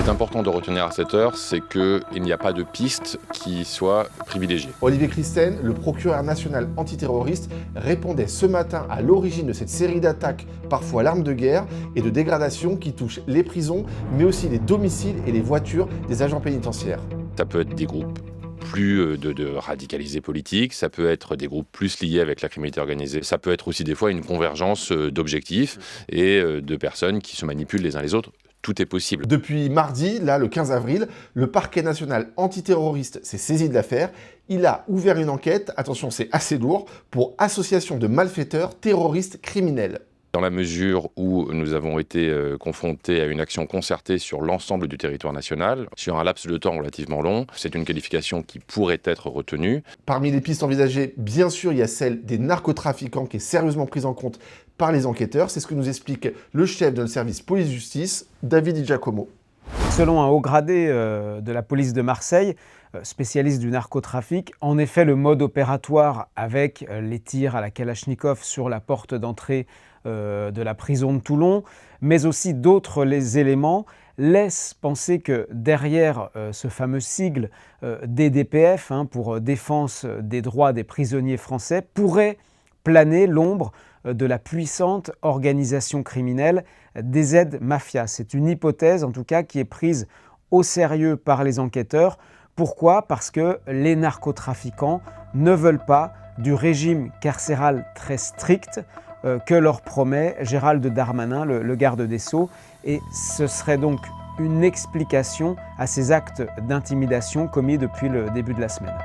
est important de retenir à cette heure, c'est qu'il n'y a pas de piste qui soit privilégiée. Olivier Christen, le procureur national antiterroriste, répondait ce matin à l'origine de cette série d'attaques, parfois à l'arme de guerre et de dégradation qui touchent les prisons, mais aussi les domiciles et les voitures des agents pénitentiaires. Ça peut être des groupes plus de radicalisés politiques, ça peut être des groupes plus liés avec la criminalité organisée, ça peut être aussi des fois une convergence d'objectifs et de personnes qui se manipulent les uns les autres. Tout est possible. Depuis mardi, là, le 15 avril, le parquet national antiterroriste s'est saisi de l'affaire. Il a ouvert une enquête, attention c'est assez lourd, pour association de malfaiteurs terroristes criminels. Dans la mesure où nous avons été confrontés à une action concertée sur l'ensemble du territoire national, sur un laps de temps relativement long, c'est une qualification qui pourrait être retenue. Parmi les pistes envisagées, bien sûr, il y a celle des narcotrafiquants qui est sérieusement prise en compte par les enquêteurs. C'est ce que nous explique le chef de notre service police-justice, David Di Giacomo. Selon un haut gradé de la police de Marseille, spécialiste du narcotrafic, en effet, le mode opératoire avec les tirs à la Kalachnikov sur la porte d'entrée de la prison de Toulon, mais aussi d'autres éléments, laisse penser que derrière ce fameux sigle DDPF, pour défense des droits des prisonniers français, pourrait planer l'ombre de la puissante organisation criminelle des aides-mafias. C'est une hypothèse en tout cas qui est prise au sérieux par les enquêteurs. Pourquoi ? Parce que les narcotrafiquants ne veulent pas du régime carcéral très strict que leur promet Gérald Darmanin, le garde des Sceaux. Et ce serait donc une explication à ces actes d'intimidation commis depuis le début de la semaine.